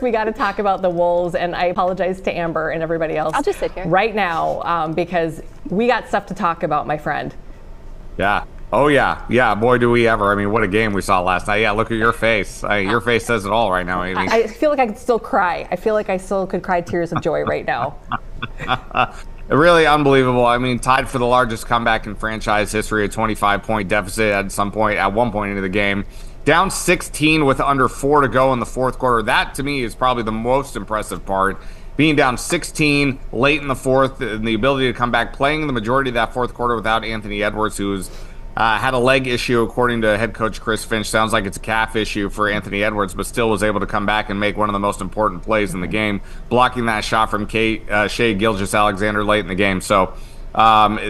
We got to talk about the Wolves, and I apologize to Amber and everybody else. I'll just sit here right now because we got stuff to talk about, my friend. Yeah. Oh, yeah. Yeah. Boy, do we ever. I mean, what a game we saw last night. Yeah, look at your face. Your face says it all right now, Amy. I feel like I could still cry. I feel like I still could cry tears of joy right now. Really unbelievable. I mean, tied for the largest comeback in franchise history, a 25-point deficit at one point into the game. Down 16 with under 4 to go in the fourth quarter. That, to me, is probably the most impressive part. Being down 16 late in the fourth and the ability to come back, playing the majority of that fourth quarter without Anthony Edwards, who's had a leg issue, according to head coach Chris Finch. Sounds like it's a calf issue for Anthony Edwards, but still was able to come back and make one of the most important plays in the game, blocking that shot from Shai Gilgeous-Alexander late in the game. So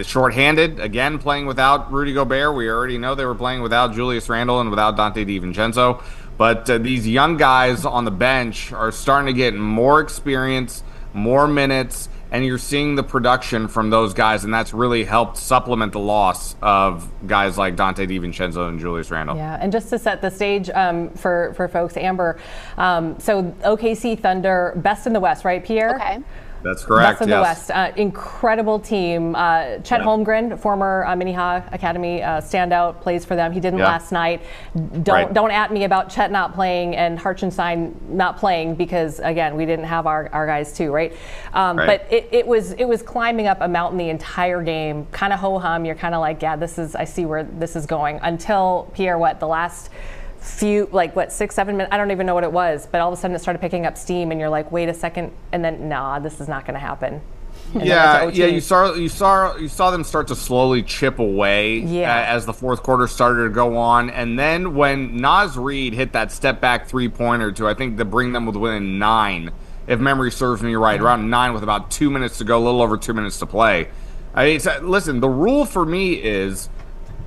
shorthanded, again, playing without Rudy Gobert. We already know they were playing without Julius Randle and without Dante DiVincenzo. But these young guys on the bench are starting to get more experience, more minutes, and you're seeing the production from those guys, and that's really helped supplement the loss of guys like Dante DiVincenzo and Julius Randle. Yeah, and just to set the stage for folks, Amber, so OKC Thunder, best in the West, right, Pierre? Okay. That's correct, Best in the West. Incredible team. Chet Holmgren, former Minnehaha Academy standout, plays for them. He didn't last night. Don't at me about Chet not playing and Hartenstein not playing because, again, we didn't have our guys too, right? But it was climbing up a mountain the entire game, kind of ho-hum. You're kind of like, yeah, I see where this is going. Until, Pierre, the last few, 6, 7 minutes, I don't even know what it was, but all of a sudden it started picking up steam and you're like, wait a second, and then this is not going to happen. And you saw them start to slowly chip away as the fourth quarter started to go on, and then when Naz Reid hit that step back 3-pointer to, I think, to bring them within 9, if memory serves me right, around 9 with about 2 minutes to go, a little over 2 minutes to play. Listen, the rule for me is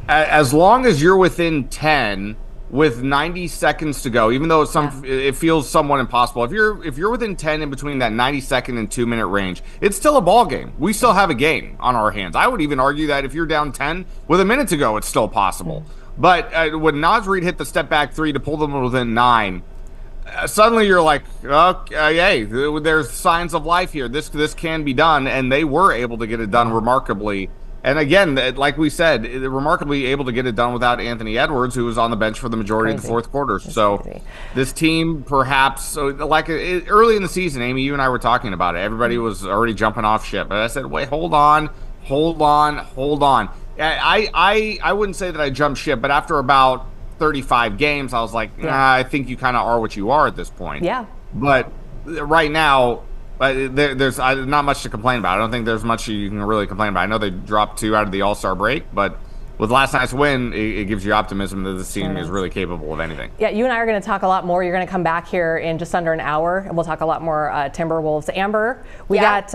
as long as you're within 10 with 90 seconds to go, even though it feels somewhat impossible. If you're within 10 in between that 90-second and 2-minute range, it's still a ball game. We still have a game on our hands. I would even argue that if you're down 10 with a minute to go, it's still possible. But when Naz Reid hit the step back 3 to pull them within 9, suddenly you're like, hey, there's signs of life here. This can be done, and they were able to get it done remarkably. And again, like we said, remarkably able to get it done without Anthony Edwards, who was on the bench for the majority of the fourth quarter. This team, perhaps, early in the season, Amy, you and I were talking about it. Everybody was already jumping off ship. But I said, wait, hold on. I wouldn't say that I jumped ship, but after about 35 games, I was like, I think you kind of are what you are at this point. Yeah. But right now, there's not much to complain about. I don't think there's much you can really complain about. I know they dropped 2 out of the All-Star break, but with last night's win, it gives you optimism that this team is really capable of anything. Yeah, you and I are going to talk a lot more. You're going to come back here in just under an hour, and we'll talk a lot more Timberwolves. Amber, we got